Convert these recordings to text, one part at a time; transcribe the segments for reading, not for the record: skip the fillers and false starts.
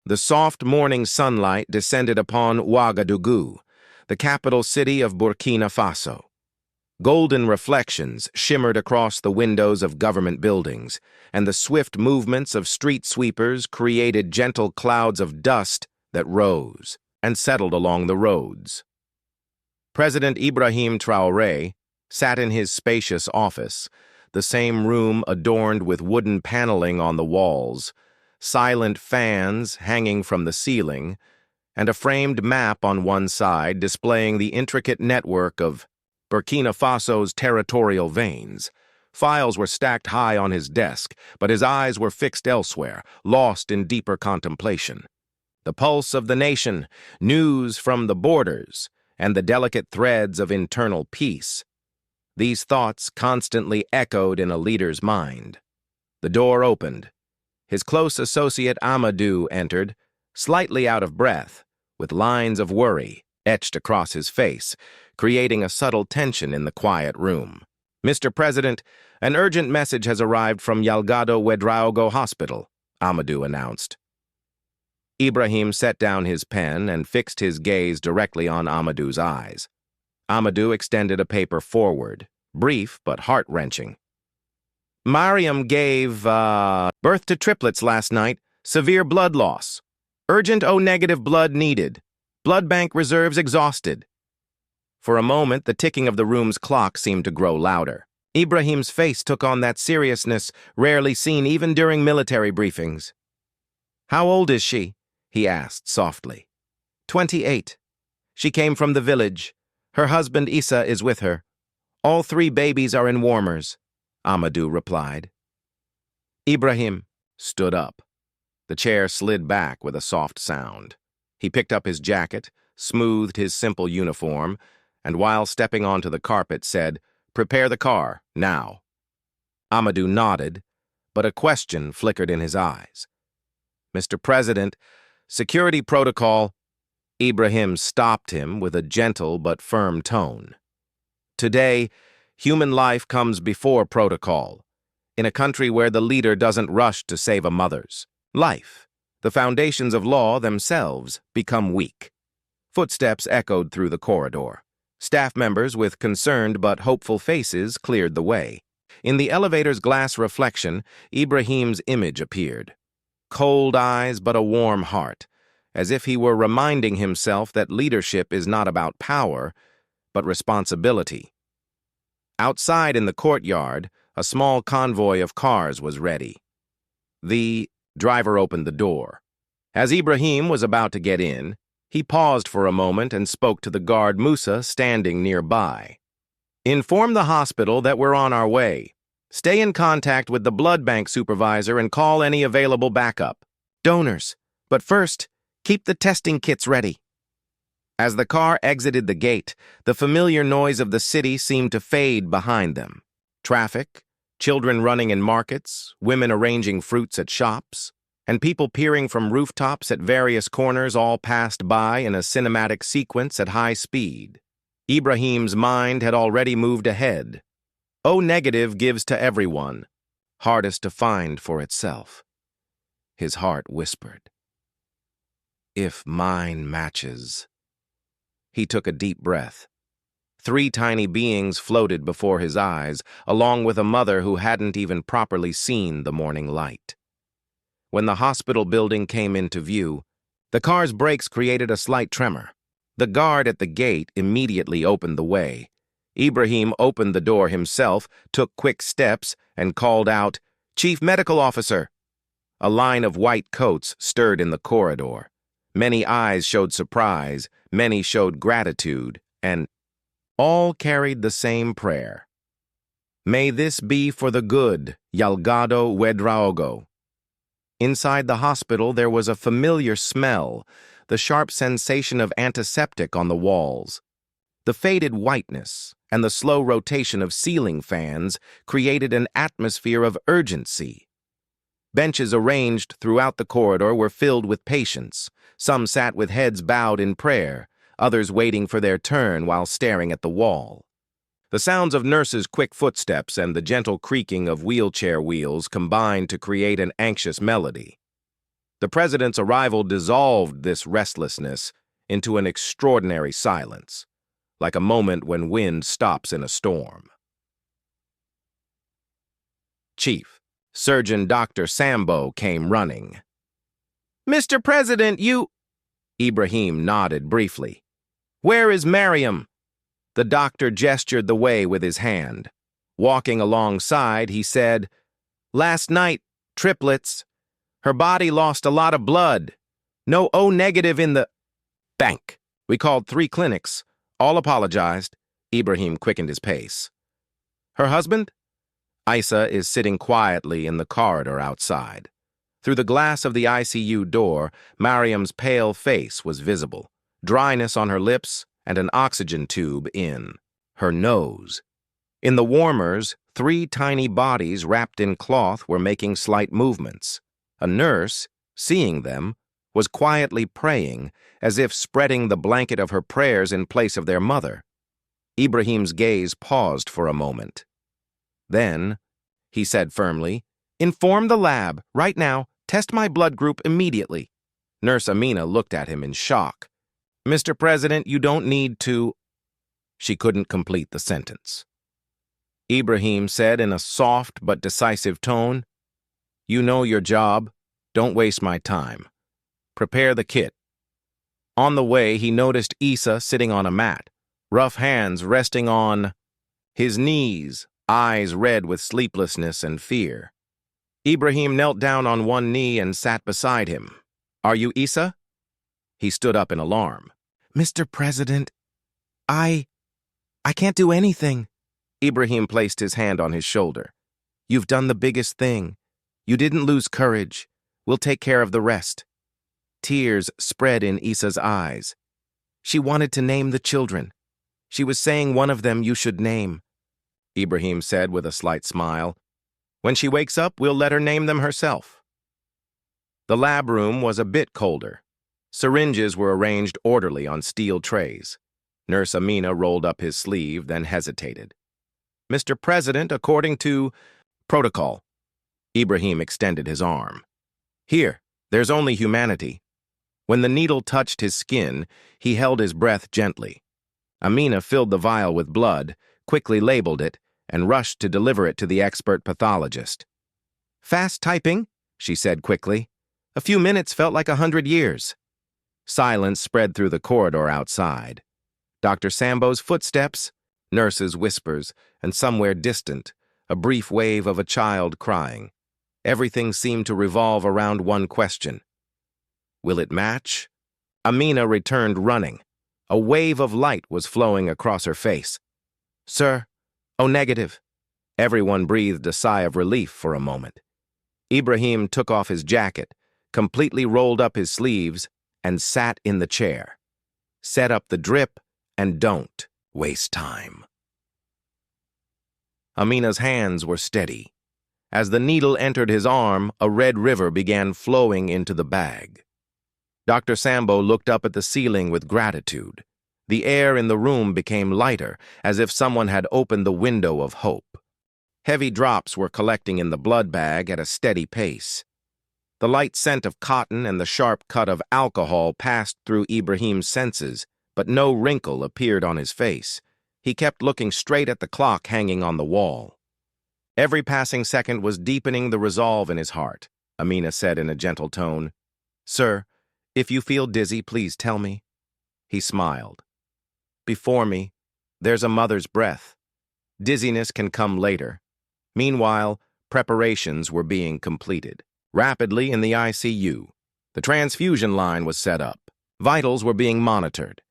The soft morning sunlight descended upon Ouagadougou, the capital city of Burkina Faso. Golden reflections shimmered across the windows of government buildings, and the swift movements of street sweepers created gentle clouds of dust that rose and settled along the roads. President Ibrahim Traoré sat in his spacious office, the same room adorned with wooden paneling on the walls, silent fans hanging from the ceiling, and a framed map on one side displaying the intricate network of Burkina Faso's territorial veins. Files were stacked high on his desk, but his eyes were fixed elsewhere, lost in deeper contemplation. The pulse of the nation, news from the borders, and the delicate threads of internal peace. These thoughts constantly echoed in a leader's mind. The door opened. His close associate Amadou entered, slightly out of breath, with lines of worry etched across his face, creating a subtle tension in the quiet room. "Mr. President, an urgent message has arrived from Ouagadougou Hospital," Amadou announced. Ibrahim set down his pen and fixed his gaze directly on Amadou's eyes. Amadou extended a paper forward, brief but heart-wrenching. "Mariam gave birth to triplets last night. Severe blood loss. Urgent O-negative blood needed. Blood bank reserves exhausted." For a moment, the ticking of the room's clock seemed to grow louder. Ibrahim's face took on that seriousness rarely seen even during military briefings. "How old is she?" he asked softly. 28. She came from the village. Her husband Issa is with her. All 3 babies are in warmers," Amadou replied. Ibrahim stood up. The chair slid back with a soft sound. He picked up his jacket, smoothed his simple uniform, and while stepping onto the carpet said, "Prepare the car, now." Amadou nodded, but a question flickered in his eyes. "Mr. President, security protocol." Ibrahim stopped him with a gentle but firm tone. "Today, human life comes before protocol. In a country where the leader doesn't rush to save a mother's life, the foundations of law themselves become weak." Footsteps echoed through the corridor. Staff members with concerned but hopeful faces cleared the way. In the elevator's glass reflection, Ibrahim's image appeared. Cold eyes but a warm heart, as if he were reminding himself that leadership is not about power, but responsibility. Outside in the courtyard, a small convoy of cars was ready. The driver opened the door. As Ibrahim was about to get in, he paused for a moment and spoke to the guard Musa standing nearby. "Inform the hospital that we're on our way. Stay in contact with the blood bank supervisor and call any available backup. Donors. But first, keep the testing kits ready." As the car exited the gate, the familiar noise of the city seemed to fade behind them. Traffic, children running in markets, women arranging fruits at shops, and people peering from rooftops at various corners all passed by in a cinematic sequence at high speed. Ibrahim's mind had already moved ahead. O-negative gives to everyone, hardest to find for itself. His heart whispered, "If mine matches." He took a deep breath. 3 tiny beings floated before his eyes, along with a mother who hadn't even properly seen the morning light. When the hospital building came into view, the car's brakes created a slight tremor. The guard at the gate immediately opened the way. Ibrahim opened the door himself, took quick steps, and called out, "Chief Medical Officer!" A line of white coats stirred in the corridor. Many eyes showed surprise, many showed gratitude, and all carried the same prayer. "May this be for the good, Ouagadougou." Inside the hospital, there was a familiar smell, the sharp sensation of antiseptic on the walls. The faded whiteness and the slow rotation of ceiling fans created an atmosphere of urgency. Benches arranged throughout the corridor were filled with patients. Some sat with heads bowed in prayer, others waiting for their turn while staring at the wall. The sounds of nurses' quick footsteps and the gentle creaking of wheelchair wheels combined to create an anxious melody. The president's arrival dissolved this restlessness into an extraordinary silence, like a moment when wind stops in a storm. Chief, Surgeon Dr. Sambo came running. "Mr. President, you—" Ibrahim nodded briefly. "Where is Mariam?" The doctor gestured the way with his hand. Walking alongside, he said, "Last night, triplets. Her body lost a lot of blood. No O negative in the bank. We called 3 clinics. All apologized." Ibrahim quickened his pace. "Her husband?" Isa is sitting quietly in the corridor outside. Through the glass of the ICU door, Mariam's pale face was visible, dryness on her lips and an oxygen tube in her nose. In the warmers, 3 tiny bodies wrapped in cloth were making slight movements. A nurse, seeing them, was quietly praying, as if spreading the blanket of her prayers in place of their mother. Ibrahim's gaze paused for a moment. Then, he said firmly, "Inform the lab, right now, test my blood group immediately." Nurse Amina looked at him in shock. "Mr. President, you don't need to—" She couldn't complete the sentence. Ibrahim said in a soft but decisive tone, "You know your job. Don't waste my time. Prepare the kit." On the way, he noticed Isa sitting on a mat, rough hands resting on his knees, eyes red with sleeplessness and fear. Ibrahim knelt down on one knee and sat beside him. "Are you Isa?" He stood up in alarm. "Mr. President, I can't do anything." Ibrahim placed his hand on his shoulder. "You've done the biggest thing. You didn't lose courage. We'll take care of the rest." Tears spread in Isa's eyes. She wanted to name the children. She was saying one of them you should name. Ibrahim said with a slight smile, "When she wakes up, we'll let her name them herself." The lab room was a bit colder. Syringes were arranged orderly on steel trays. Nurse Amina rolled up his sleeve, then hesitated. "Mr. President, according to protocol." Ibrahim extended his arm. "Here, there's only humanity." When the needle touched his skin, he held his breath gently. Amina filled the vial with blood, quickly labeled it, and rushed to deliver it to the expert pathologist. "Fast typing," she said quickly. "A few minutes felt like 100 years." Silence spread through the corridor outside. Dr. Sambo's footsteps, nurses' whispers, and somewhere distant, a brief wave of a child crying. Everything seemed to revolve around one question. Will it match? Amina returned running. A wave of light was flowing across her face. "Sir, O negative." Everyone breathed a sigh of relief for a moment. Ibrahim took off his jacket, completely rolled up his sleeves, and sat in the chair. "Set up the drip, and don't waste time." Amina's hands were steady. As the needle entered his arm, a red river began flowing into the bag. Dr. Sambo looked up at the ceiling with gratitude. The air in the room became lighter, as if someone had opened the window of hope. Heavy drops were collecting in the blood bag at a steady pace. The light scent of cotton and the sharp cut of alcohol passed through Ibrahim's senses, but no wrinkle appeared on his face. He kept looking straight at the clock hanging on the wall. Every passing second was deepening the resolve in his heart. Amina said in a gentle tone, "Sir, if you feel dizzy, please tell me." He smiled. "Before me, there's a mother's breath. Dizziness can come later." Meanwhile, preparations were being completed. Rapidly in the ICU, the transfusion line was set up. Vitals were being monitored.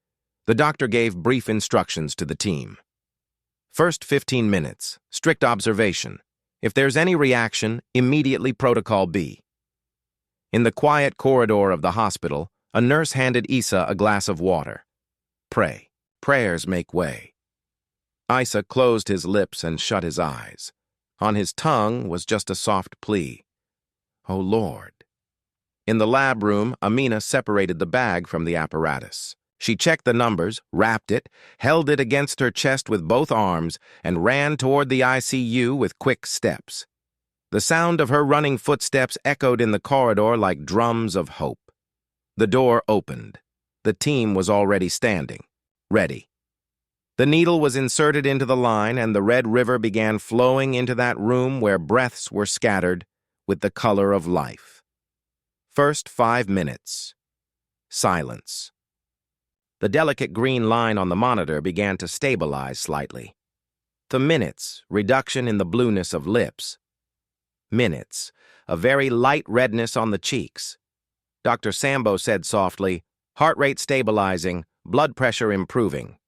The doctor gave brief instructions to the team. First 15 minutes, strict observation. If there's any reaction, immediately Protocol B. In the quiet corridor of the hospital, a nurse handed Isa a glass of water. "Pray. Prayers make way." Isa closed his lips and shut his eyes. On his tongue was just a soft plea. "Oh, Lord." In the lab room, Amina separated the bag from the apparatus. She checked the numbers, wrapped it, held it against her chest with both arms, and ran toward the ICU with quick steps. The sound of her running footsteps echoed in the corridor like drums of hope. The door opened. The team was already standing, ready. The needle was inserted into the line, and the red river began flowing into that room where breaths were scattered with the color of life. First 5 minutes. Silence. The delicate green line on the monitor began to stabilize slightly. The minutes, reduction in the blueness of lips. Minutes, a very light redness on the cheeks. Dr. Sambo said softly, heart rate stabilizing, blood pressure improving.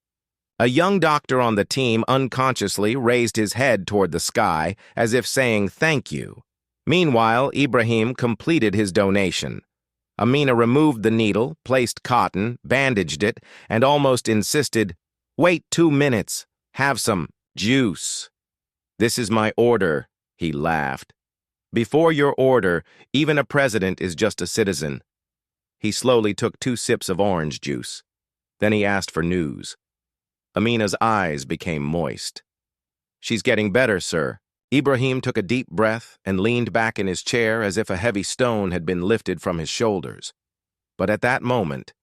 A young doctor on the team unconsciously raised his head toward the sky as if saying thank you. Meanwhile, Ibrahim completed his donation. Amina removed the needle, placed cotton, bandaged it, and almost insisted, "Wait 2 minutes. Have some juice." "This is my order," he laughed. "Before your order, even a president is just a citizen." He slowly took 2 sips of orange juice. Then he asked for news. Amina's eyes became moist. "She's getting better, sir." Ibrahim took a deep breath and leaned back in his chair as if a heavy stone had been lifted from his shoulders. But at that moment,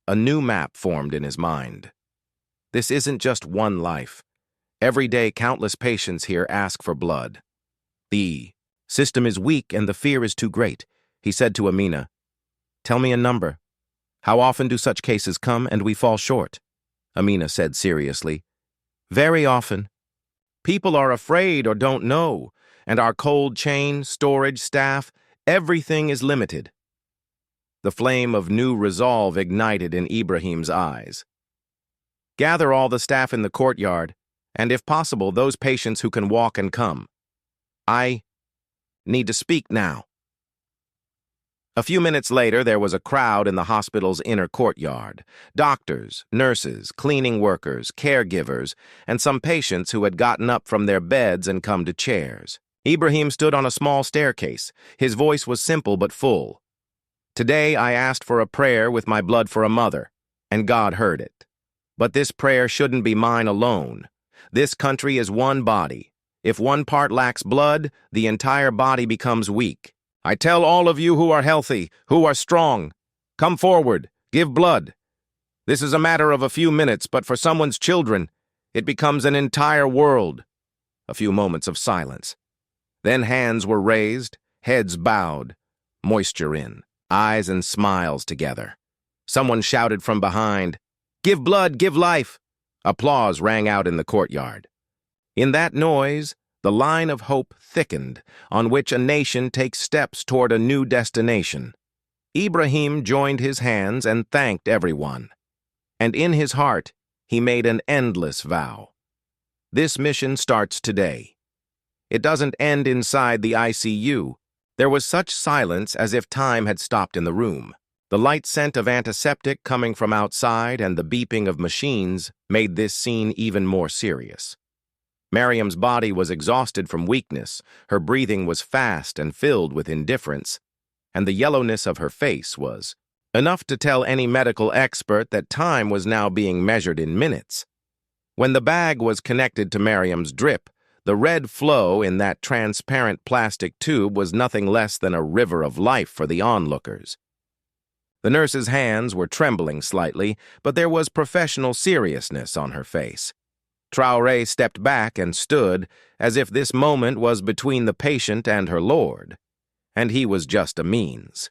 a new map formed in his mind. This isn't just one life. Every day, countless patients here ask for blood. "The system is weak and the fear is too great," he said to Amina. "Tell me a number. How often do such cases come and we fall short?" Amina said seriously. "Very often. People are afraid or don't know, and our cold chain, storage, staff, everything is limited." The flame of new resolve ignited in Ibrahim's eyes. "Gather all the staff in the courtyard, and if possible, those patients who can walk and come. I need to speak now." A few minutes later, there was a crowd in the hospital's inner courtyard. Doctors, nurses, cleaning workers, caregivers, and some patients who had gotten up from their beds and come to chairs. Ibrahim stood on a small staircase. His voice was simple but full. "Today I asked for a prayer with my blood for a mother, and God heard it. But this prayer shouldn't be mine alone. This country is one body. If one part lacks blood, the entire body becomes weak. I tell all of you who are healthy, who are strong, come forward, give blood. This is a matter of a few minutes, but for someone's children, it becomes an entire world." A few moments of silence. Then hands were raised, heads bowed, moisture in, eyes and smiles together. Someone shouted from behind, "Give blood, give life!" Applause rang out in the courtyard. In that noise, the line of hope thickened, on which a nation takes steps toward a new destination. Ibrahim joined his hands and thanked everyone. And in his heart, he made an endless vow. This mission starts today. It doesn't end inside the ICU. There was such silence as if time had stopped in the room. The light scent of antiseptic coming from outside and the beeping of machines made this scene even more serious. Mariam's body was exhausted from weakness, her breathing was fast and filled with indifference, and the yellowness of her face was enough to tell any medical expert that time was now being measured in minutes. When the bag was connected to Mariam's drip, the red flow in that transparent plastic tube was nothing less than a river of life for the onlookers. The nurse's hands were trembling slightly, but there was professional seriousness on her face. Traoré stepped back and stood as if this moment was between the patient and her lord, and he was just a means.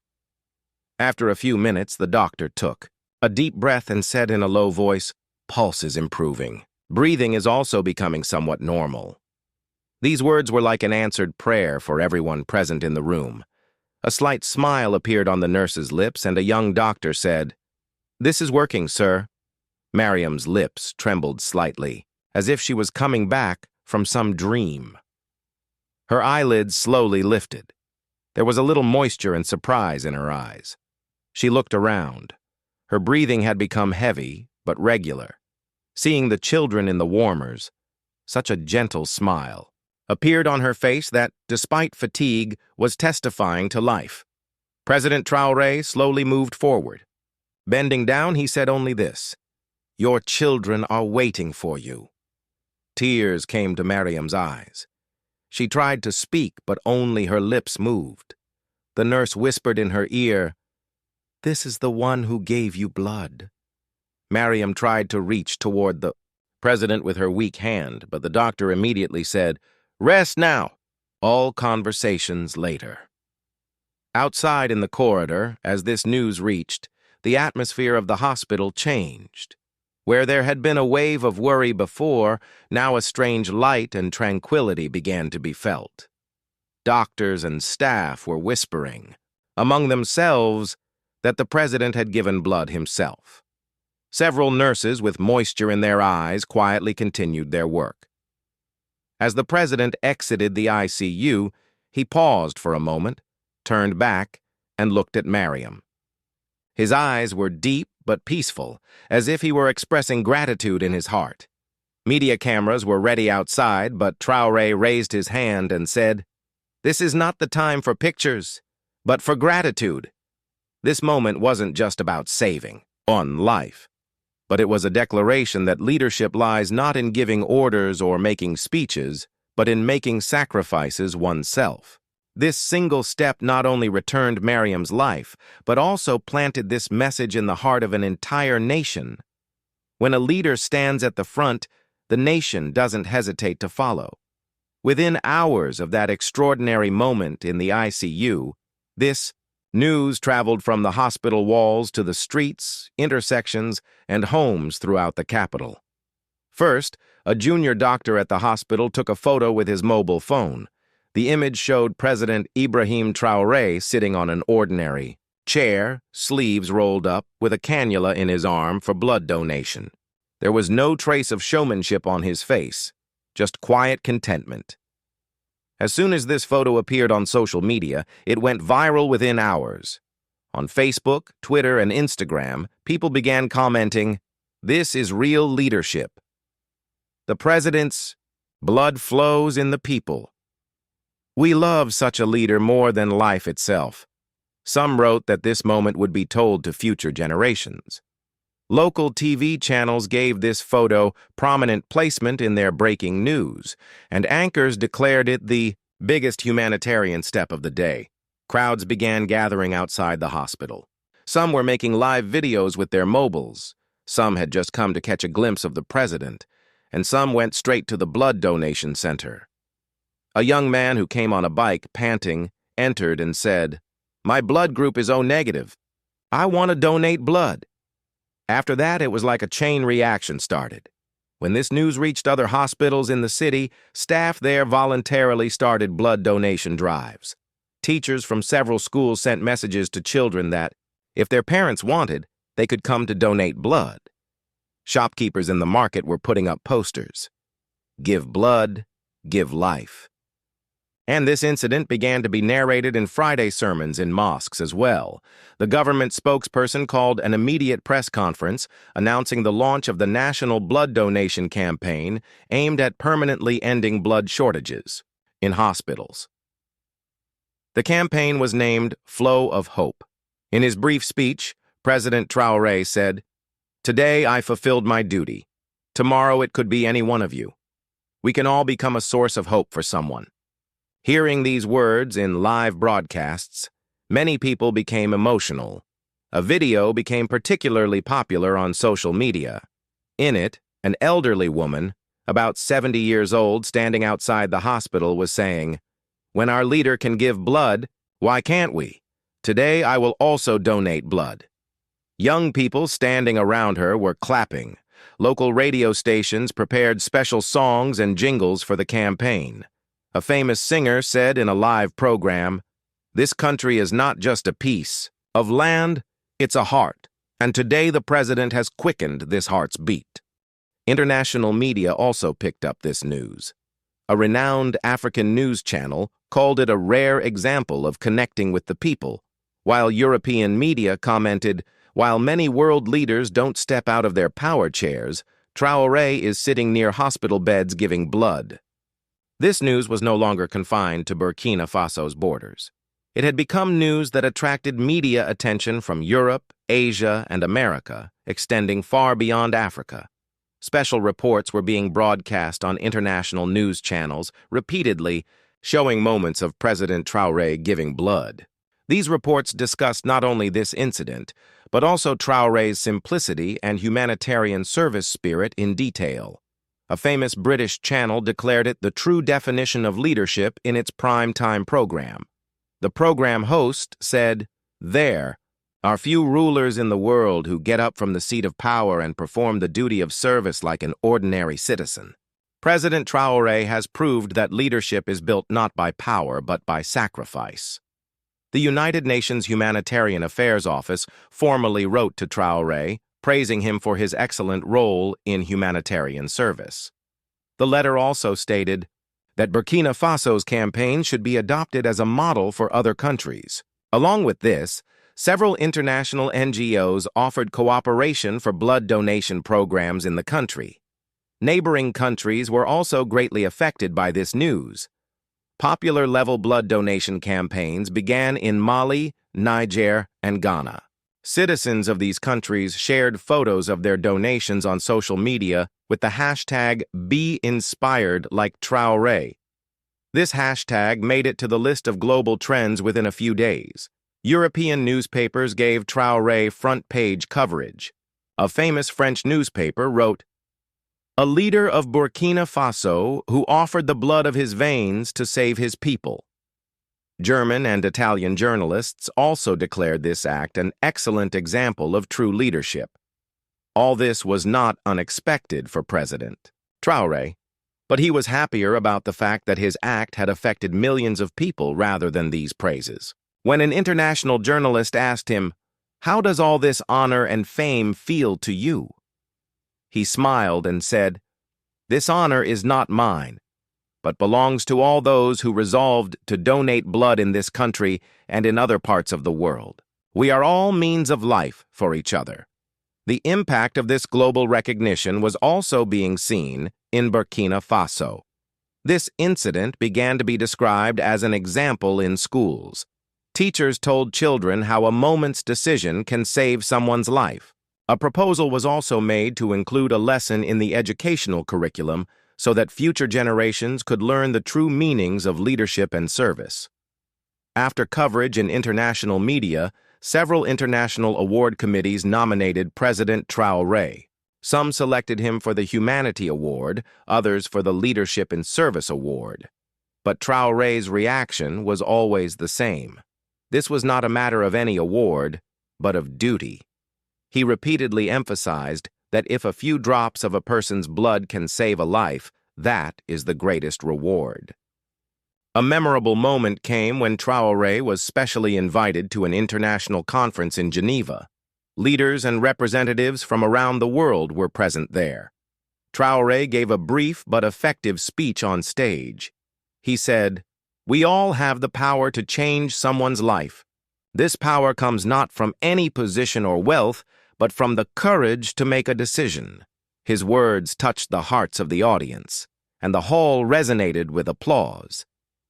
After a few minutes, the doctor took a deep breath and said in a low voice, "Pulse is improving. Breathing is also becoming somewhat normal." These words were like an answered prayer for everyone present in the room. A slight smile appeared on the nurse's lips, and a young doctor said, "This is working, sir." Mariam's lips trembled slightly, as if she was coming back from some dream. Her eyelids slowly lifted. There was a little moisture and surprise in her eyes. She looked around. Her breathing had become heavy, but regular. Seeing the children in the warmers, such a gentle smile appeared on her face that, despite fatigue, was testifying to life. President Traoré slowly moved forward. Bending down, he said only this, "Your children are waiting for you." Tears came to Mariam's eyes. She tried to speak, but only her lips moved. The nurse whispered in her ear, "This is the one who gave you blood." Mariam tried to reach toward the president with her weak hand, but the doctor immediately said, "Rest now." All conversations later. Outside in the corridor, as this news reached, the atmosphere of the hospital changed. Where there had been a wave of worry before, now a strange light and tranquility began to be felt. Doctors and staff were whispering, among themselves, that the president had given blood himself. Several nurses with moisture in their eyes quietly continued their work. As the president exited the ICU, he paused for a moment, turned back, and looked at Mariam. His eyes were deep but peaceful, as if he were expressing gratitude in his heart. Media cameras were ready outside, but Traoré raised his hand and said, "This is not the time for pictures, but for gratitude." This moment wasn't just about saving one life, but it was a declaration that leadership lies not in giving orders or making speeches, but in making sacrifices oneself. This single step not only returned Mariam's life, but also planted this message in the heart of an entire nation. When a leader stands at the front, the nation doesn't hesitate to follow. Within hours of that extraordinary moment in the ICU, this news traveled from the hospital walls to the streets, intersections, and homes throughout the capital. First, a junior doctor at the hospital took a photo with his mobile phone. The image showed President Ibrahim Traoré sitting on an ordinary chair, sleeves rolled up, with a cannula in his arm for blood donation. There was no trace of showmanship on his face, just quiet contentment. As soon as this photo appeared on social media, it went viral within hours. On Facebook, Twitter, and Instagram, people began commenting, "This is real leadership. The president's blood flows in the people. We love such a leader more than life itself." Some wrote that this moment would be told to future generations. Local TV channels gave this photo prominent placement in their breaking news, and anchors declared it the biggest humanitarian step of the day. Crowds began gathering outside the hospital. Some were making live videos with their mobiles. Some had just come to catch a glimpse of the president, and some went straight to the blood donation center. A young man who came on a bike, panting, entered and said, "My blood group is O negative. I want to donate blood." After that, it was like a chain reaction started. When this news reached other hospitals in the city, staff there voluntarily started blood donation drives. Teachers from several schools sent messages to children that, if their parents wanted, they could come to donate blood. Shopkeepers in the market were putting up posters. "Give blood, give life." And this incident began to be narrated in Friday sermons in mosques as well. The government spokesperson called an immediate press conference announcing the launch of the National Blood Donation Campaign aimed at permanently ending blood shortages in hospitals. The campaign was named Flow of Hope. In his brief speech, President Traoré said, "Today I fulfilled my duty. Tomorrow it could be any one of you. We can all become a source of hope for someone." Hearing these words in live broadcasts, many people became emotional. A video became particularly popular on social media. In it, an elderly woman, about 70 years old, standing outside the hospital, was saying, "When our leader can give blood, why can't we? Today I will also donate blood." Young people standing around her were clapping. Local radio stations prepared special songs and jingles for the campaign. A famous singer said in a live program, "This country is not just a piece of land, it's a heart, and today the president has quickened this heart's beat." International media also picked up this news. A renowned African news channel called it a rare example of connecting with the people, while European media commented, "While many world leaders don't step out of their power chairs, Traoré is sitting near hospital beds giving blood." This news was no longer confined to Burkina Faso's borders. It had become news that attracted media attention from Europe, Asia, and America, extending far beyond Africa. Special reports were being broadcast on international news channels repeatedly, showing moments of President Traoré giving blood. These reports discussed not only this incident, but also Traoré's simplicity and humanitarian service spirit in detail. A famous British channel declared it the true definition of leadership in its prime-time program. The program host said, "There are few rulers in the world who get up from the seat of power and perform the duty of service like an ordinary citizen." President Traoré has proved that leadership is built not by power but by sacrifice. The United Nations Humanitarian Affairs Office formally wrote to Traoré, praising him for his excellent role in humanitarian service. The letter also stated that Burkina Faso's campaign should be adopted as a model for other countries. Along with this, several international NGOs offered cooperation for blood donation programs in the country. Neighboring countries were also greatly affected by this news. Popular-level blood donation campaigns began in Mali, Niger, and Ghana. Citizens of these countries shared photos of their donations on social media with the hashtag #BeInspiredLikeTraoré. This hashtag made it to the list of global trends within a few days. European newspapers gave Traoré front-page coverage. A famous French newspaper wrote, "A leader of Burkina Faso who offered the blood of his veins to save his people." German and Italian journalists also declared this act an excellent example of true leadership. All this was not unexpected for President Traoré, but he was happier about the fact that his act had affected millions of people rather than these praises. When an international journalist asked him, "How does all this honor and fame feel to you?" he smiled and said, "This honor is not mine, but belongs to all those who resolved to donate blood in this country and in other parts of the world. We are all means of life for each other." The impact of this global recognition was also being seen in Burkina Faso. This incident began to be described as an example in schools. Teachers told children how a moment's decision can save someone's life. A proposal was also made to include a lesson in the educational curriculum so that future generations could learn the true meanings of leadership and service. After coverage in international media, several international award committees nominated President Traoré. Some selected him for the Humanity Award, others for the Leadership in Service Award. But Traoré's reaction was always the same. This was not a matter of any award, but of duty. He repeatedly emphasized that if a few drops of a person's blood can save a life, that is the greatest reward. A memorable moment came when Traoré was specially invited to an international conference in Geneva. Leaders and representatives from around the world were present there. Traoré gave a brief but effective speech on stage. He said, "We all have the power to change someone's life. This power comes not from any position or wealth, but from the courage to make a decision." His words touched the hearts of the audience, and the hall resonated with applause.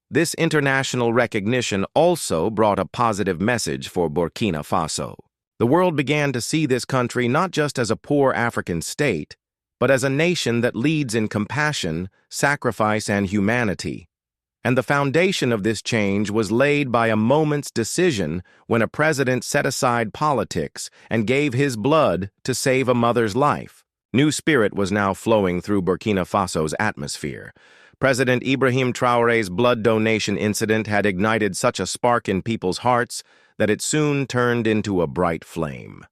This international recognition also brought a positive message for Burkina Faso. The world began to see this country not just as a poor African state, but as a nation that leads in compassion, sacrifice, and humanity. And the foundation of this change was laid by a moment's decision when a president set aside politics and gave his blood to save a mother's life. New spirit was now flowing through Burkina Faso's atmosphere. President Ibrahim Traoré's blood donation incident had ignited such a spark in people's hearts that it soon turned into a bright flame.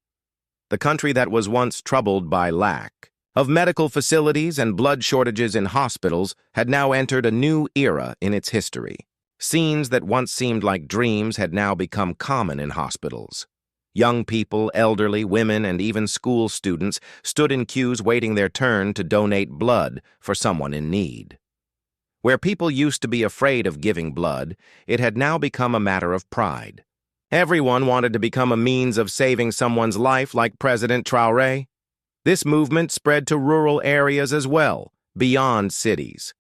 The country that was once troubled by lack of medical facilities and blood shortages in hospitals had now entered a new era in its history. Scenes that once seemed like dreams had now become common in hospitals. Young people, elderly, women, and even school students stood in queues waiting their turn to donate blood for someone in need. Where people used to be afraid of giving blood, it had now become a matter of pride. Everyone wanted to become a means of saving someone's life like President Traoré. This movement spread to rural areas as well, beyond cities.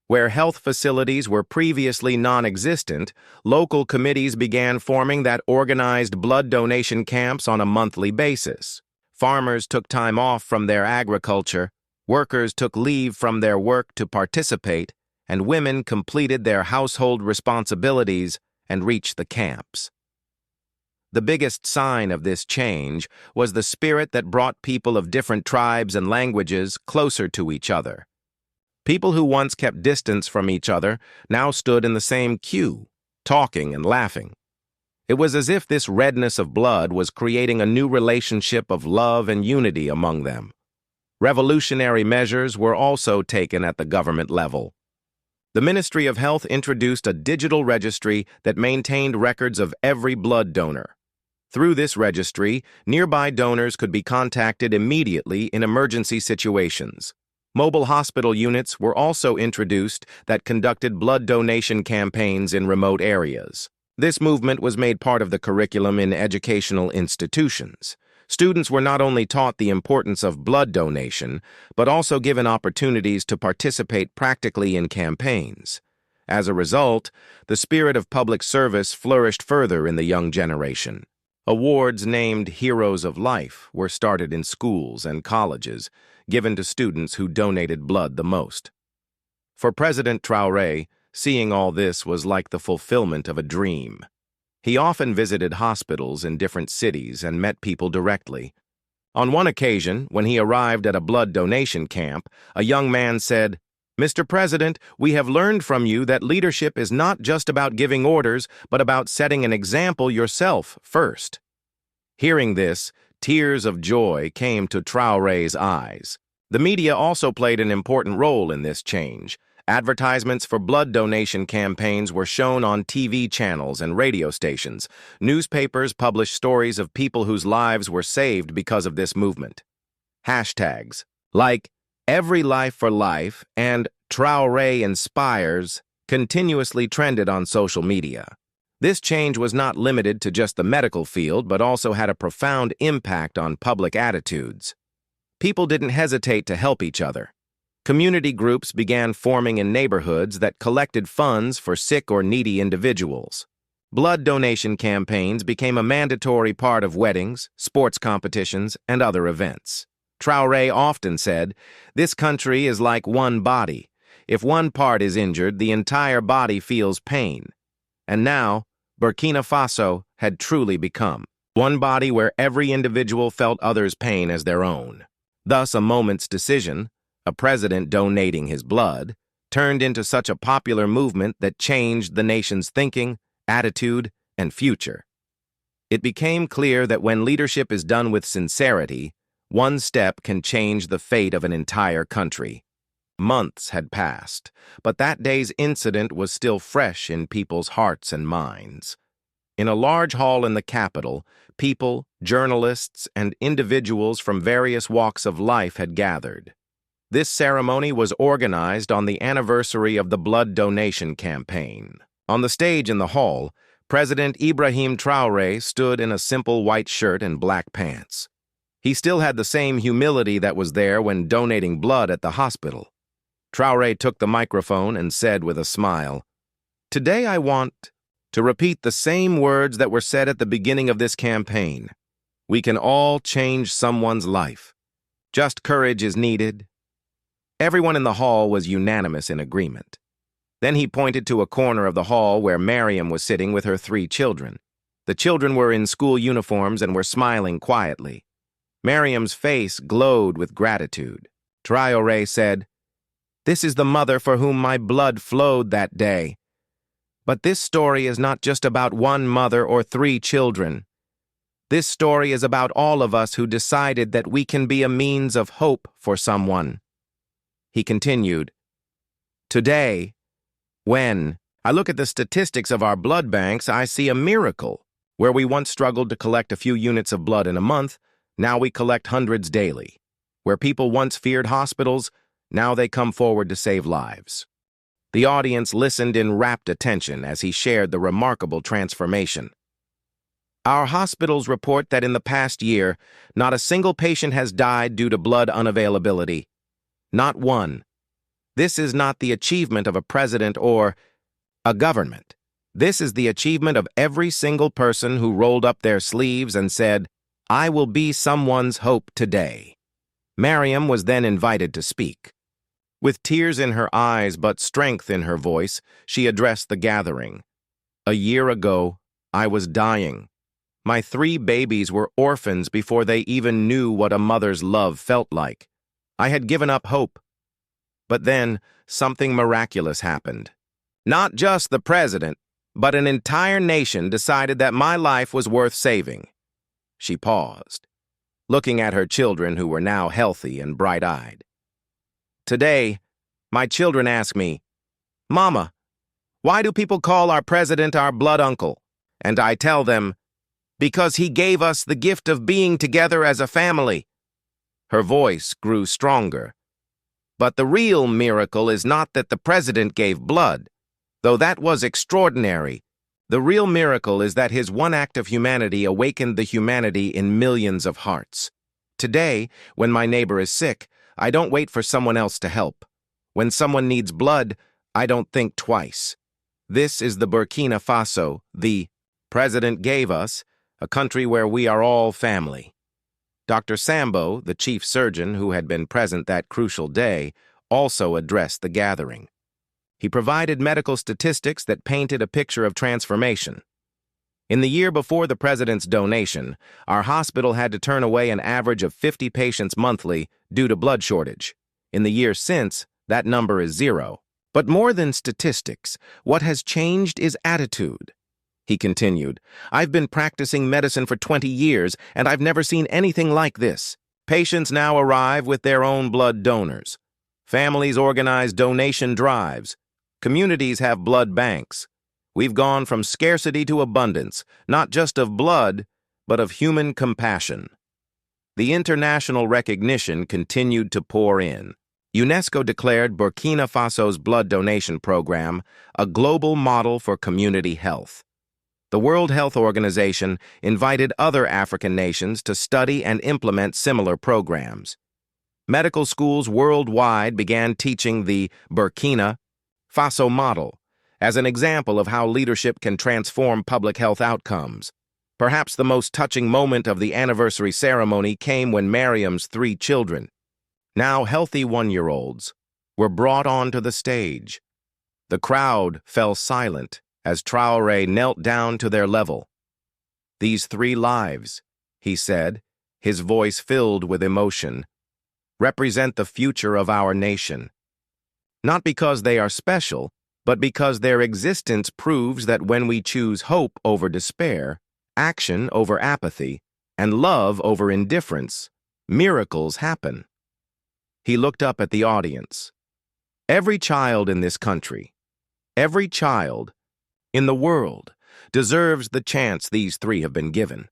Where health facilities were previously non-existent, local committees began forming that organized blood donation camps on a monthly basis. Farmers took time off from their agriculture, workers took leave from their work to participate, and women completed their household responsibilities and reached the camps. The biggest sign of this change was the spirit that brought people of different tribes and languages closer to each other. People who once kept distance from each other now stood in the same queue, talking and laughing. It was as if this redness of blood was creating a new relationship of love and unity among them. Revolutionary measures were also taken at the government level. The Ministry of Health introduced a digital registry that maintained records of every blood donor. Through this registry, nearby donors could be contacted immediately in emergency situations. Mobile hospital units were also introduced that conducted blood donation campaigns in remote areas. This movement was made part of the curriculum in educational institutions. Students were not only taught the importance of blood donation, but also given opportunities to participate practically in campaigns. As a result, the spirit of public service flourished further in the young generation. Awards named Heroes of Life were started in schools and colleges, given to students who donated blood the most. For President Traoré, seeing all this was like the fulfillment of a dream. He often visited hospitals in different cities and met people directly. On one occasion, when he arrived at a blood donation camp, a young man said, "Mr. President, we have learned from you that leadership is not just about giving orders, but about setting an example yourself first." Hearing this, tears of joy came to Traoré's eyes. The media also played an important role in this change. Advertisements for blood donation campaigns were shown on TV channels and radio stations. Newspapers published stories of people whose lives were saved because of this movement. Hashtags like Every Life for Life and Traoré Inspires continuously trended on social media. This change was not limited to just the medical field, but also had a profound impact on public attitudes. People didn't hesitate to help each other. Community groups began forming in neighborhoods that collected funds for sick or needy individuals. Blood donation campaigns became a mandatory part of weddings, sports competitions, and other events. Traoré often said, "This country is like one body. If one part is injured, the entire body feels pain." And now, Burkina Faso had truly become one body where every individual felt others' pain as their own. Thus, a moment's decision, a president donating his blood, turned into such a popular movement that changed the nation's thinking, attitude, and future. It became clear that when leadership is done with sincerity, one step can change the fate of an entire country. Months had passed, but that day's incident was still fresh in people's hearts and minds. In a large hall in the capital, people, journalists, and individuals from various walks of life had gathered. This ceremony was organized on the anniversary of the blood donation campaign. On the stage in the hall, President Ibrahim Traoré stood in a simple white shirt and black pants. He still had the same humility that was there when donating blood at the hospital. Traoré took the microphone and said with a smile, "Today I want to repeat the same words that were said at the beginning of this campaign. We can all change someone's life. Just courage is needed." Everyone in the hall was unanimous in agreement. Then he pointed to a corner of the hall where Mariam was sitting with her 3 children. The children were in school uniforms and were smiling quietly. Mariam's face glowed with gratitude. Traoré said, "This is the mother for whom my blood flowed that day. But this story is not just about one mother or 3 children. This story is about all of us who decided that we can be a means of hope for someone." He continued, "Today, when I look at the statistics of our blood banks, I see a miracle. Where we once struggled to collect a few units of blood in a month, now we collect hundreds daily. Where people once feared hospitals, now they come forward to save lives." The audience listened in rapt attention as he shared the remarkable transformation. "Our hospitals report that in the past year, not a single patient has died due to blood unavailability. Not one. This is not the achievement of a president or a government. This is the achievement of every single person who rolled up their sleeves and said, 'I will be someone's hope today.'" Mariam was then invited to speak. With tears in her eyes but strength in her voice, she addressed the gathering. "A year ago, I was dying. My 3 babies were orphans before they even knew what a mother's love felt like. I had given up hope. But then, something miraculous happened. Not just the president, but an entire nation decided that my life was worth saving." She paused, looking at her children who were now healthy and bright-eyed. "Today, my children ask me, 'Mama, why do people call our president our blood uncle?' And I tell them, 'Because he gave us the gift of being together as a family.'" Her voice grew stronger. "But the real miracle is not that the president gave blood, though that was extraordinary. The real miracle is that his one act of humanity awakened the humanity in millions of hearts. Today, when my neighbor is sick, I don't wait for someone else to help. When someone needs blood, I don't think twice. This is the Burkina Faso, the president gave us, a country where we are all family." Dr. Sambo, the chief surgeon who had been present that crucial day, also addressed the gathering. He provided medical statistics that painted a picture of transformation. In the year before the president's donation, our hospital had to turn away an average of 50 patients monthly due to blood shortage. In the year since, that number is 0. But more than statistics, what has changed is attitude. He continued, "I've been practicing medicine for 20 years, and I've never seen anything like this. Patients now arrive with their own blood donors. Families organize donation drives. Communities have blood banks. We've gone from scarcity to abundance, not just of blood, but of human compassion." The international recognition continued to pour in. UNESCO declared Burkina Faso's blood donation program a global model for community health. The World Health Organization invited other African nations to study and implement similar programs. Medical schools worldwide began teaching the Burkina Faso model as an example of how leadership can transform public health outcomes. Perhaps the most touching moment of the anniversary ceremony came when Mariam's 3 children, now healthy 1-year-olds, were brought onto the stage. The crowd fell silent as Traoré knelt down to their level. "These 3 lives," he said, his voice filled with emotion, "represent the future of our nation. Not because they are special, but because their existence proves that when we choose hope over despair, action over apathy, and love over indifference, miracles happen." He looked up at the audience. Every child in this country, every child in the world, deserves the chance these 3 have been given.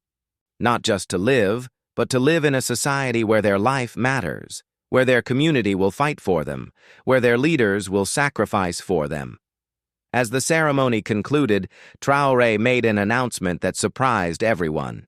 Not just to live, but to live in a society where their life matters, where their community will fight for them, where their leaders will sacrifice for them. As the ceremony concluded, Traoré made an announcement that surprised everyone.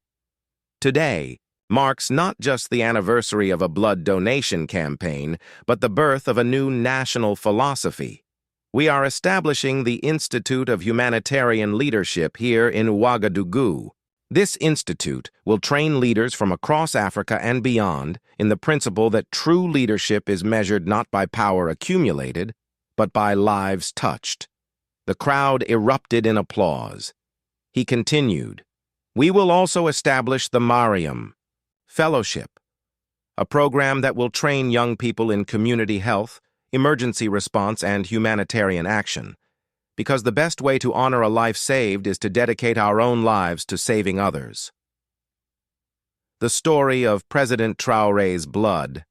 "Today marks not just the anniversary of a blood donation campaign, but the birth of a new national philosophy. We are establishing the Institute of Humanitarian Leadership here in Ouagadougou. This institute will train leaders from across Africa and beyond in the principle that true leadership is measured not by power accumulated, but by lives touched." The crowd erupted in applause. He continued, "We will also establish the Mariam Fellowship, a program that will train young people in community health, emergency response, and humanitarian action, because the best way to honor a life saved is to dedicate our own lives to saving others." The story of President Traoré's blood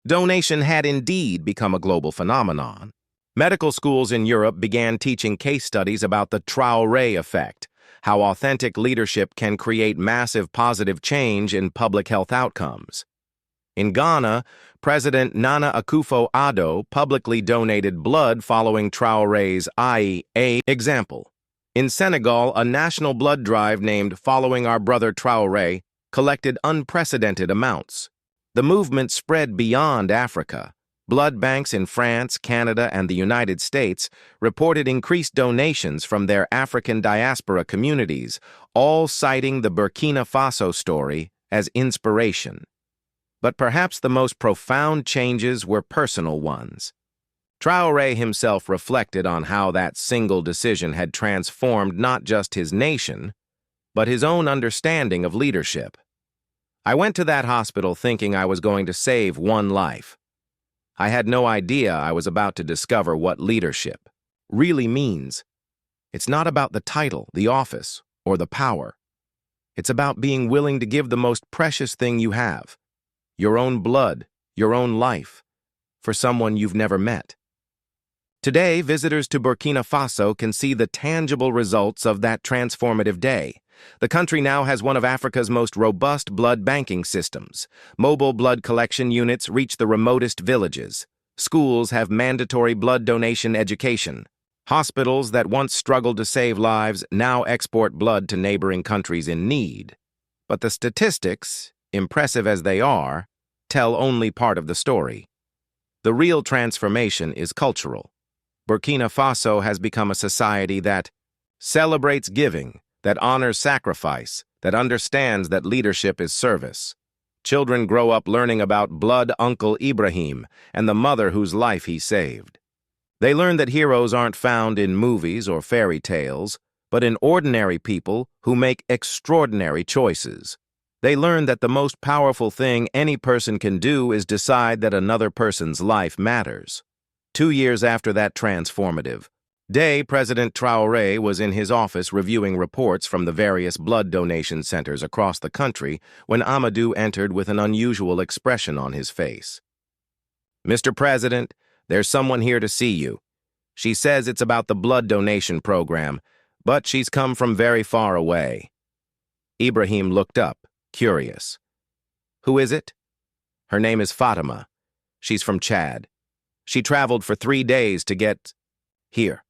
donation had indeed become a global phenomenon. Medical schools in Europe began teaching case studies about the Traoré effect, how authentic leadership can create massive positive change in public health outcomes. In Ghana, President Nana Akufo-Addo publicly donated blood following Traoré's IEA example. In Senegal, a national blood drive named Following Our Brother Traoré collected unprecedented amounts. The movement spread beyond Africa. Blood banks in France, Canada, and the United States reported increased donations from their African diaspora communities, all citing the Burkina Faso story as inspiration. But perhaps the most profound changes were personal ones. Traoré himself reflected on how that single decision had transformed not just his nation, but his own understanding of leadership. I went to that hospital thinking I was going to save one life. I had no idea I was about to discover what leadership really means. It's not about the title, the office, or the power. It's about being willing to give the most precious thing you have, your own blood, your own life, for someone you've never met. Today, visitors to Burkina Faso can see the tangible results of that transformative day. The country now has one of Africa's most robust blood banking systems. Mobile blood collection units reach the remotest villages. Schools have mandatory blood donation education. Hospitals that once struggled to save lives now export blood to neighboring countries in need. But the statistics, impressive as they are, tell only part of the story. The real transformation is cultural. Burkina Faso has become a society that celebrates giving, that honors sacrifice, that understands that leadership is service. Children grow up learning about blood Uncle Ibrahim and the mother whose life he saved. They learn that heroes aren't found in movies or fairy tales, but in ordinary people who make extraordinary choices. They learn that the most powerful thing any person can do is decide that another person's life matters. 2 years after that transformative day, President Traoré was in his office reviewing reports from the various blood donation centers across the country when Amadou entered with an unusual expression on his face. "Mr. President, there's someone here to see you. She says it's about the blood donation program, but she's come from very far away." Ibrahim looked up, curious. "Who is it?" "Her name is Fatima. She's from Chad. She traveled for 3 days to get here."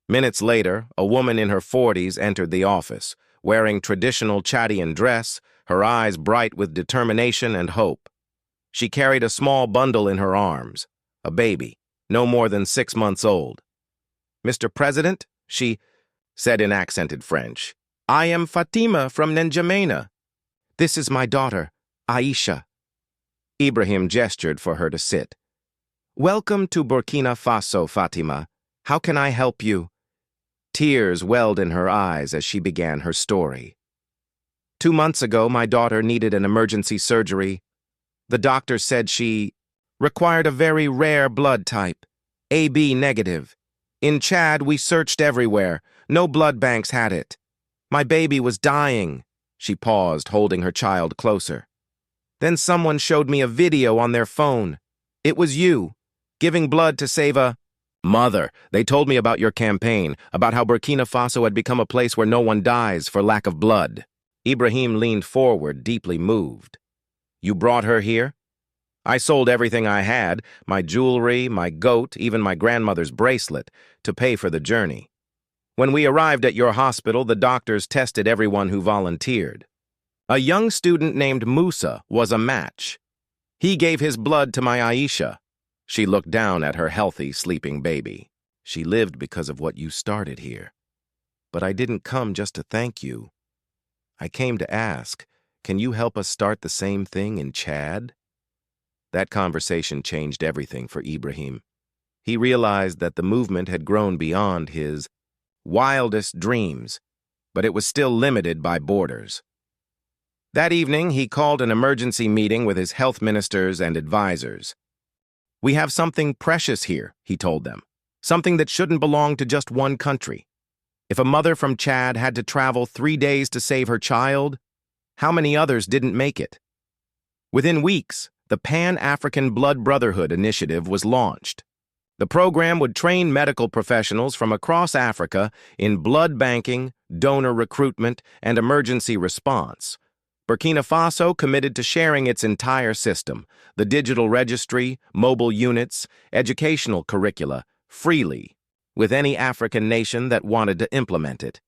Minutes later, a woman in her 40s entered the office, wearing traditional Chadian dress, her eyes bright with determination and hope. She carried a small bundle in her arms, a baby, no more than 6 months old. "Mr. President," she said in accented French, "I am Fatima from N'Djamena. This is my daughter, Aisha." Ibrahim gestured for her to sit. "Welcome to Burkina Faso, Fatima. How can I help you?" Tears welled in her eyes as she began her story. 2 months ago, my daughter needed an emergency surgery. The doctor said she required a very rare blood type, AB negative. In Chad, we searched everywhere. No blood banks had it. My baby was dying." She paused, holding her child closer. "Then someone showed me a video on their phone. It was you, giving blood to save a mother. They told me about your campaign, about how Burkina Faso had become a place where no one dies for lack of blood." Ibrahim leaned forward, deeply moved. "You brought her here?" "I sold everything I had, my jewelry, my goat, even my grandmother's bracelet, to pay for the journey. When we arrived at your hospital, the doctors tested everyone who volunteered. A young student named Musa was a match. He gave his blood to my Aisha." She looked down at her healthy, sleeping baby. "She lived because of what you started here. But I didn't come just to thank you. I came to ask, can you help us start the same thing in Chad?" That conversation changed everything for Ibrahim. He realized that the movement had grown beyond his wildest dreams, but it was still limited by borders. That evening, he called an emergency meeting with his health ministers and advisors. "We have something precious here," he told them, "something that shouldn't belong to just one country. If a mother from Chad had to travel 3 days to save her child, how many others didn't make it?" Within weeks, the Pan-African Blood Brotherhood initiative was launched. The program would train medical professionals from across Africa in blood banking, donor recruitment, and emergency response. Burkina Faso committed to sharing its entire system, the digital registry, mobile units, educational curricula, freely, with any African nation that wanted to implement it.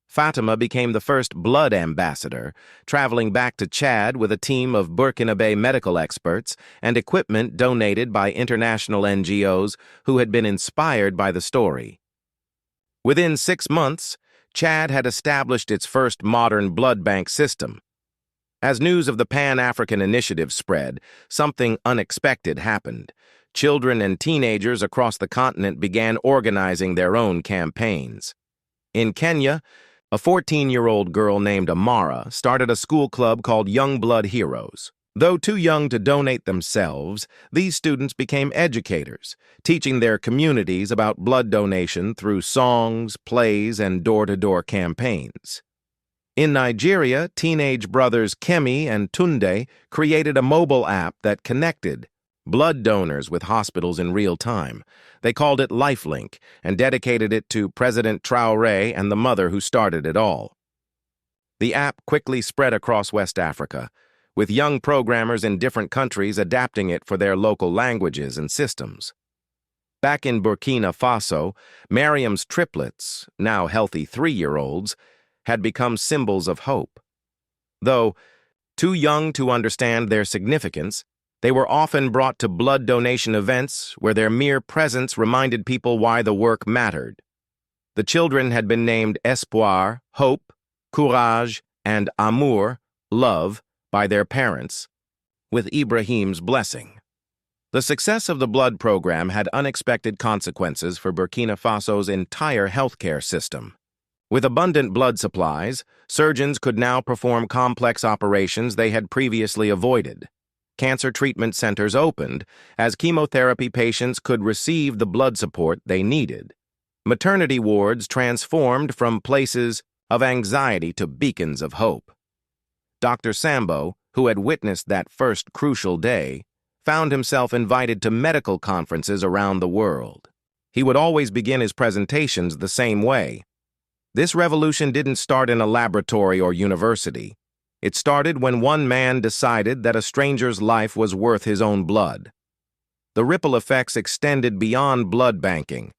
Fatima became the first blood ambassador, traveling back to Chad with a team of Burkinabe medical experts and equipment donated by international NGOs who had been inspired by the story. Within 6 months, Chad had established its first modern blood bank system. As news of the Pan-African Initiative spread, something unexpected happened. Children and teenagers across the continent began organizing their own campaigns. In Kenya, a 14-year-old girl named Amara started a school club called Young Blood Heroes. Though too young to donate themselves, these students became educators, teaching their communities about blood donation through songs, plays, and door-to-door campaigns. In Nigeria, teenage brothers Kemi and Tunde created a mobile app that connected blood donors with hospitals in real time. They called it Lifelink and dedicated it to President Traoré and the mother who started it all. The app quickly spread across West Africa, with young programmers in different countries adapting it for their local languages and systems. Back in Burkina Faso, Mariam's triplets, now healthy 3-year-olds, had become symbols of hope. Though too young to understand their significance, they were often brought to blood donation events where their mere presence reminded people why the work mattered. The children had been named Espoir, Hope, Courage, and Amour, Love, by their parents, with Ibrahim's blessing. The success of the blood program had unexpected consequences for Burkina Faso's entire healthcare system. With abundant blood supplies, surgeons could now perform complex operations they had previously avoided. Cancer treatment centers opened as chemotherapy patients could receive the blood support they needed. Maternity wards transformed from places of anxiety to beacons of hope. Dr. Sambo, who had witnessed that first crucial day, found himself invited to medical conferences around the world. He would always begin his presentations the same way. This revolution didn't start in a laboratory or university. It started when one man decided that a stranger's life was worth his own blood. The ripple effects extended beyond blood banking.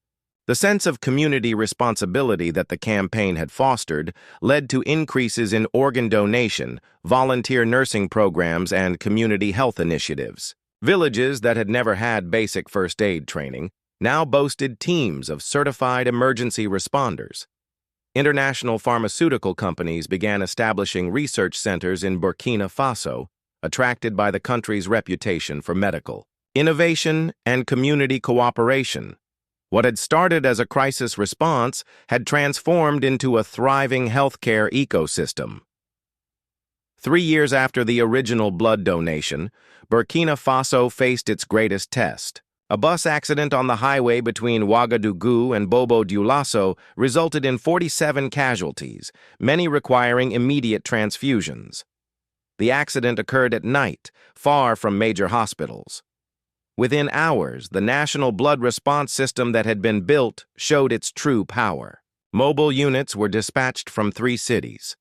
The sense of community responsibility that the campaign had fostered led to increases in organ donation, volunteer nursing programs, and community health initiatives. Villages that had never had basic first aid training now boasted teams of certified emergency responders. International pharmaceutical companies began establishing research centers in Burkina Faso, attracted by the country's reputation for medical innovation and community cooperation. What had started as a crisis response had transformed into a thriving healthcare ecosystem. 3 years after the original blood donation, Burkina Faso faced its greatest test. A bus accident on the highway between Ouagadougou and Bobo-Dioulasso resulted in 47 casualties, many requiring immediate transfusions. The accident occurred at night, far from major hospitals. Within hours, the national blood response system that had been built showed its true power. Mobile units were dispatched from 3 cities.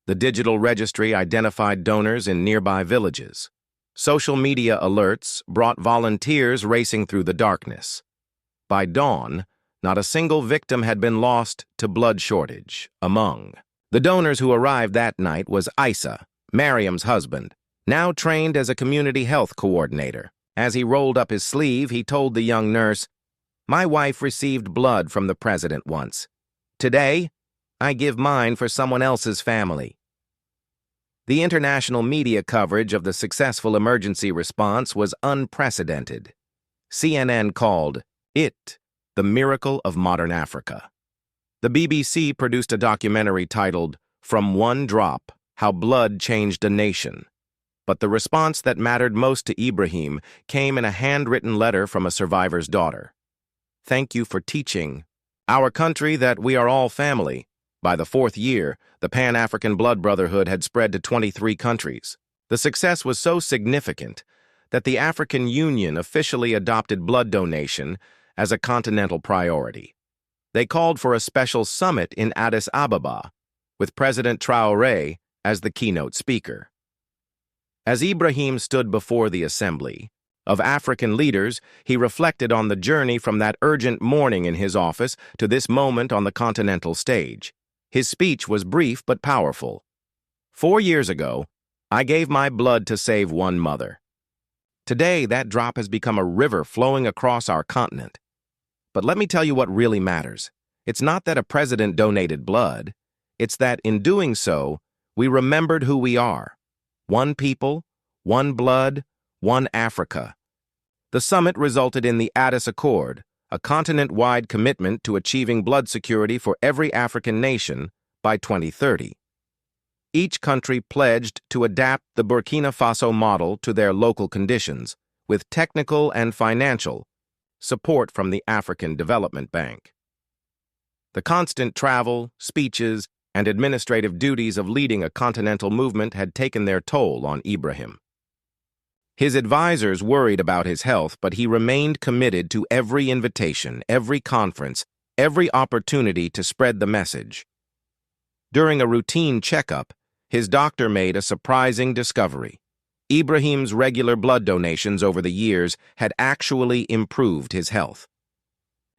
The digital registry identified donors in nearby villages. Social media alerts brought volunteers racing through the darkness. By dawn, not a single victim had been lost to blood shortage. Among the donors who arrived that night was Isa, Mariam's husband, now trained as a community health coordinator. As he rolled up his sleeve, he told the young nurse, "My wife received blood from the president once. Today, I give mine for someone else's family." The international media coverage of the successful emergency response was unprecedented. CNN called it the miracle of modern Africa. The BBC produced a documentary titled "From One Drop: How Blood Changed a Nation." But the response that mattered most to Ibrahim came in a handwritten letter from a survivor's daughter. "Thank you for teaching our country that we are all family." By the 4th year, the Pan-African Blood Brotherhood had spread to 23 countries. The success was so significant that the African Union officially adopted blood donation as a continental priority. They called for a special summit in Addis Ababa, with President Traoré as the keynote speaker. As Ibrahim stood before the assembly of African leaders, he reflected on the journey from that urgent morning in his office to this moment on the continental stage. His speech was brief but powerful. 4 years ago, I gave my blood to save one mother. Today, that drop has become a river flowing across our continent. But let me tell you what really matters. It's not that a president donated blood. It's that, in doing so, we remembered who we are. One people, one blood, one Africa. The summit resulted in the Addis Accord, a continent-wide commitment to achieving blood security for every African nation by 2030. Each country pledged to adapt the Burkina Faso model to their local conditions, with technical and financial support from the African Development Bank. The constant travel, speeches, and administrative duties of leading a continental movement had taken their toll on Ibrahim. His advisors worried about his health, but he remained committed to every invitation, every conference, every opportunity to spread the message. During a routine checkup, his doctor made a surprising discovery. Ibrahim's regular blood donations over the years had actually improved his health.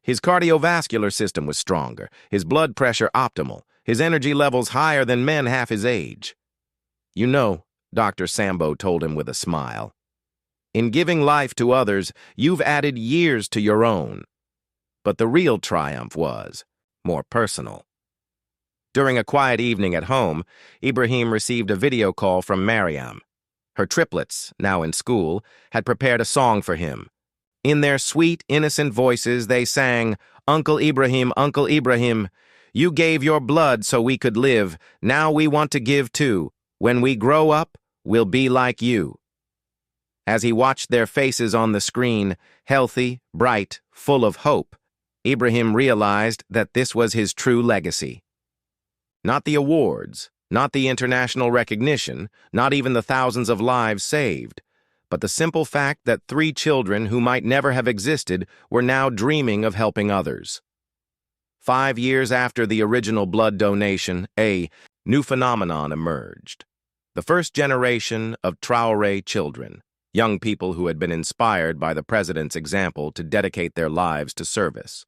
His cardiovascular system was stronger, his blood pressure optimal, his energy levels higher than men half his age. "You know," Dr. Sambo told him with a smile, "in giving life to others, you've added years to your own." But the real triumph was more personal. During a quiet evening at home, Ibrahim received a video call from Mariam. Her triplets, now in school, had prepared a song for him. In their sweet, innocent voices, they sang, Uncle Ibrahim, you gave your blood so we could live. Now we want to give too. When we grow up, we'll be like you." As he watched their faces on the screen, healthy, bright, full of hope, Ibrahim realized that this was his true legacy. Not the awards, not the international recognition, not even the thousands of lives saved, but the simple fact that 3 children who might never have existed were now dreaming of helping others. 5 years after the original blood donation, a new phenomenon emerged. The first generation of Traoré children, young people who had been inspired by the president's example to dedicate their lives to service.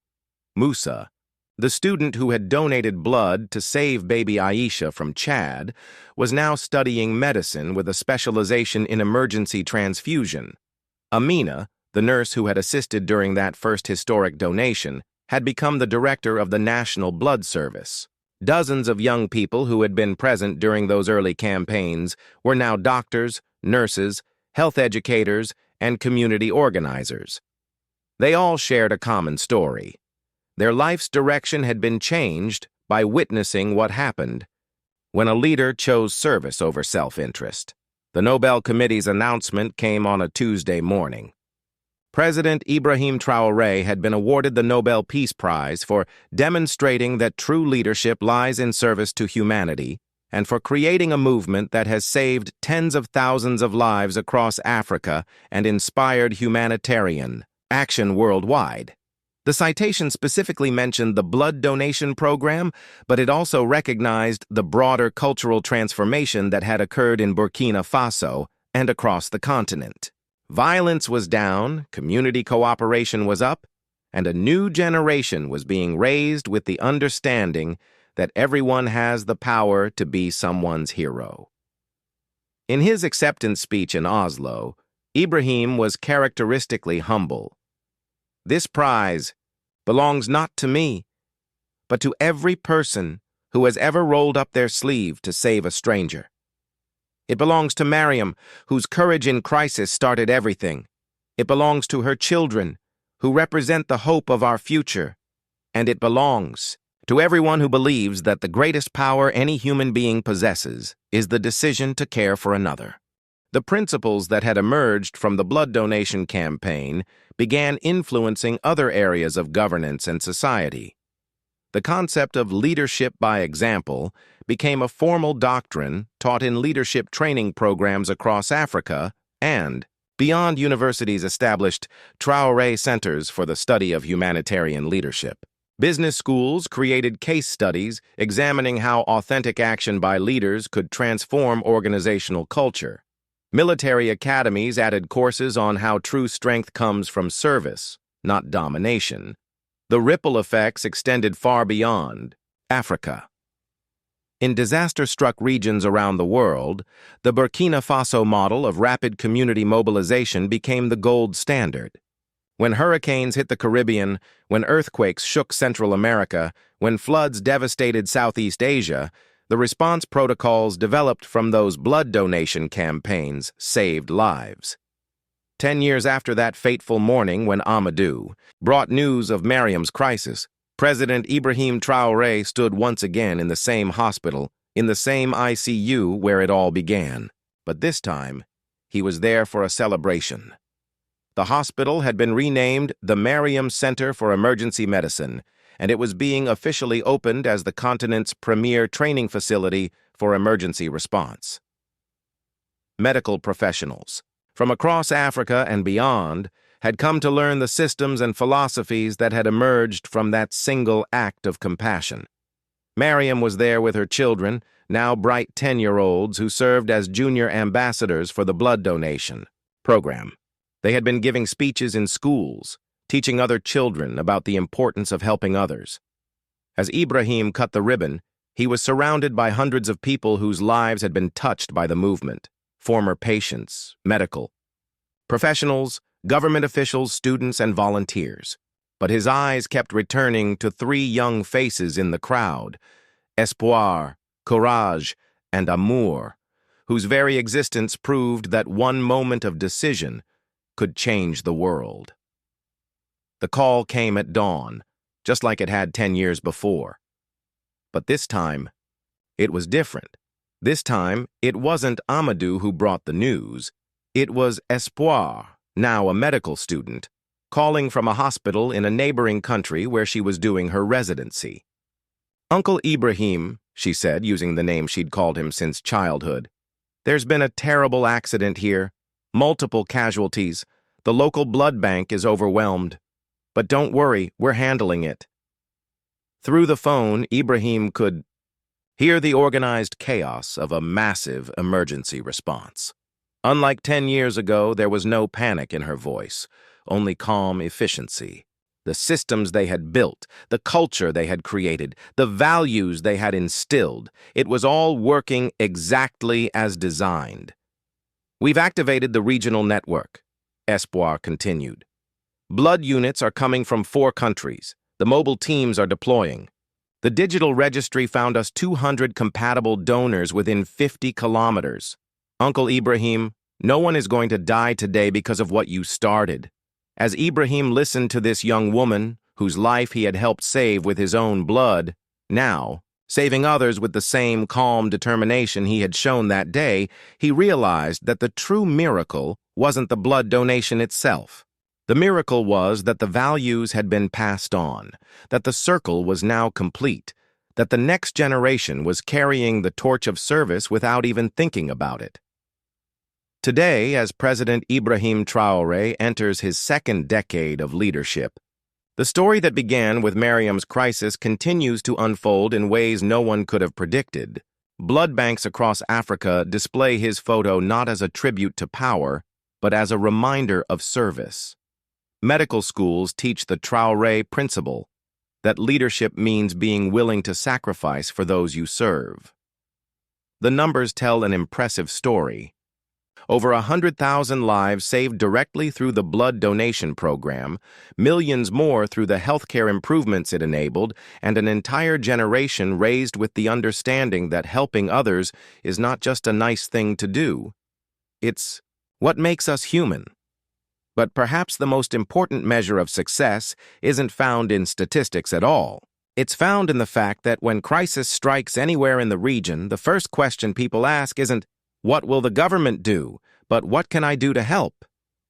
Musa, the student who had donated blood to save baby Aisha from Chad, was now studying medicine with a specialization in emergency transfusion. Amina, the nurse who had assisted during that first historic donation, had become the director of the National Blood Service. Dozens of young people who had been present during those early campaigns were now doctors, nurses, health educators, and community organizers. They all shared a common story. Their life's direction had been changed by witnessing what happened when a leader chose service over self-interest. The Nobel Committee's announcement came on a Tuesday morning. President Ibrahim Traoré had been awarded the Nobel Peace Prize for demonstrating that true leadership lies in service to humanity and for creating a movement that has saved tens of thousands of lives across Africa and inspired humanitarian action worldwide. The citation specifically mentioned the blood donation program, but it also recognized the broader cultural transformation that had occurred in Burkina Faso and across the continent. Violence was down, community cooperation was up, and a new generation was being raised with the understanding that everyone has the power to be someone's hero. In his acceptance speech in Oslo, Ibrahim was characteristically humble. "This prize belongs not to me, but to every person who has ever rolled up their sleeve to save a stranger. It belongs to Mariam, whose courage in crisis started everything. It belongs to her children, who represent the hope of our future. And it belongs to everyone who believes that the greatest power any human being possesses is the decision to care for another." The principles that had emerged from the blood donation campaign began influencing other areas of governance and society. The concept of leadership by example became a formal doctrine taught in leadership training programs across Africa and, beyond universities, established Traoré Centers for the Study of Humanitarian Leadership. Business schools created case studies examining how authentic action by leaders could transform organizational culture. Military academies added courses on how true strength comes from service, not domination. The ripple effects extended far beyond Africa. In disaster-struck regions around the world, the Burkina Faso model of rapid community mobilization became the gold standard. When hurricanes hit the Caribbean, when earthquakes shook Central America, when floods devastated Southeast Asia, the response protocols developed from those blood donation campaigns saved lives. 10 years after that fateful morning when Amadou brought news of Mariam's crisis, President Ibrahim Traoré stood once again in the same hospital, in the same ICU where it all began. But this time, he was there for a celebration. The hospital had been renamed the Mariam Center for Emergency Medicine, and it was being officially opened as the continent's premier training facility for emergency response. Medical professionals from across Africa and beyond had come to learn the systems and philosophies that had emerged from that single act of compassion. Mariam was there with her children, now bright 10-year-olds who served as junior ambassadors for the blood donation program. They had been giving speeches in schools, teaching other children about the importance of helping others. As Ibrahim cut the ribbon, he was surrounded by hundreds of people whose lives had been touched by the movement: former patients, medical professionals, government officials, students, and volunteers. But his eyes kept returning to three young faces in the crowd: espoir, courage, and amour, whose very existence proved that one moment of decision could change the world. The call came at dawn, just like it had 10 years before. But this time, it was different. This time, it wasn't Amadou who brought the news. It was Espoir, now a medical student, calling from a hospital in a neighboring country where she was doing her residency. "Uncle Ibrahim," she said, using the name she'd called him since childhood, "there's been a terrible accident here, multiple casualties. The local blood bank is overwhelmed. But don't worry, we're handling it." Through the phone, Ibrahim could hear the organized chaos of a massive emergency response. Unlike 10 years ago, there was no panic in her voice, only calm efficiency. The systems they had built, the culture they had created, the values they had instilled, it was all working exactly as designed. "We've activated the regional network," Espoir continued. "Blood units are coming from 4 countries. The mobile teams are deploying. The digital registry found us 200 compatible donors within 50 kilometers. Uncle Ibrahim, no one is going to die today because of what you started." As Ibrahim listened to this young woman, whose life he had helped save with his own blood, now, saving others with the same calm determination he had shown that day, he realized that the true miracle wasn't the blood donation itself. The miracle was that the values had been passed on, that the circle was now complete, that the next generation was carrying the torch of service without even thinking about it. Today, as President Ibrahim Traoré enters his second decade of leadership, the story that began with Mariam's crisis continues to unfold in ways no one could have predicted. Blood banks across Africa display his photo not as a tribute to power, but as a reminder of service. Medical schools teach the Traoré principle, that leadership means being willing to sacrifice for those you serve. The numbers tell an impressive story. Over 100,000 lives saved directly through the blood donation program, millions more through the healthcare improvements it enabled, and an entire generation raised with the understanding that helping others is not just a nice thing to do. It's what makes us human. But perhaps the most important measure of success isn't found in statistics at all. It's found in the fact that when crisis strikes anywhere in the region, the first question people ask isn't, "What will the government do?" but "What can I do to help?"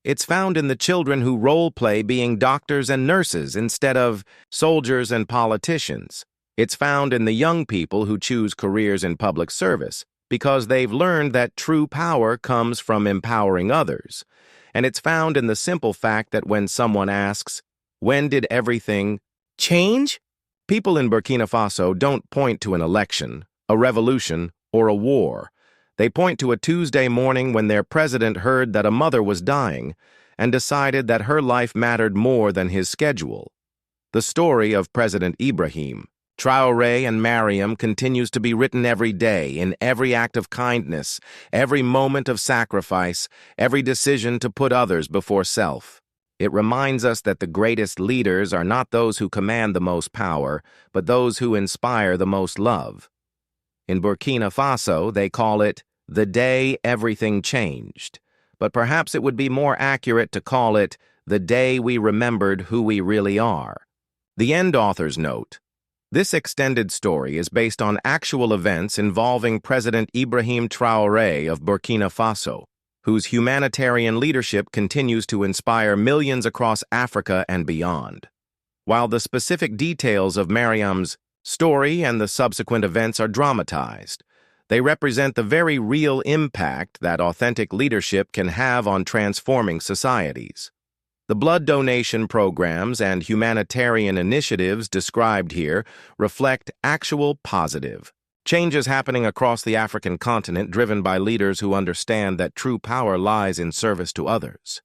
It's found in the children who role-play being doctors and nurses instead of soldiers and politicians. It's found in the young people who choose careers in public service because they've learned that true power comes from empowering others. And it's found in the simple fact that when someone asks, "When did everything change?" people in Burkina Faso don't point to an election, a revolution, or a war. They point to a Tuesday morning when their president heard that a mother was dying and decided that her life mattered more than his schedule. The story of President Ibrahim Traoré and Mariam continues to be written every day in every act of kindness, every moment of sacrifice, every decision to put others before self. It reminds us that the greatest leaders are not those who command the most power, but those who inspire the most love. In Burkina Faso, they call it the day everything changed. but perhaps it would be more accurate to call it the day we remembered who we really are. The end author's note. This extended story is based on actual events involving President Ibrahim Traoré of Burkina Faso, whose humanitarian leadership continues to inspire millions across Africa and beyond. While the specific details of Mariam's story and the subsequent events are dramatized, they represent the very real impact that authentic leadership can have on transforming societies. The blood donation programs and humanitarian initiatives described here reflect actual positive changes happening across the African continent driven by leaders who understand that true power lies in service to others.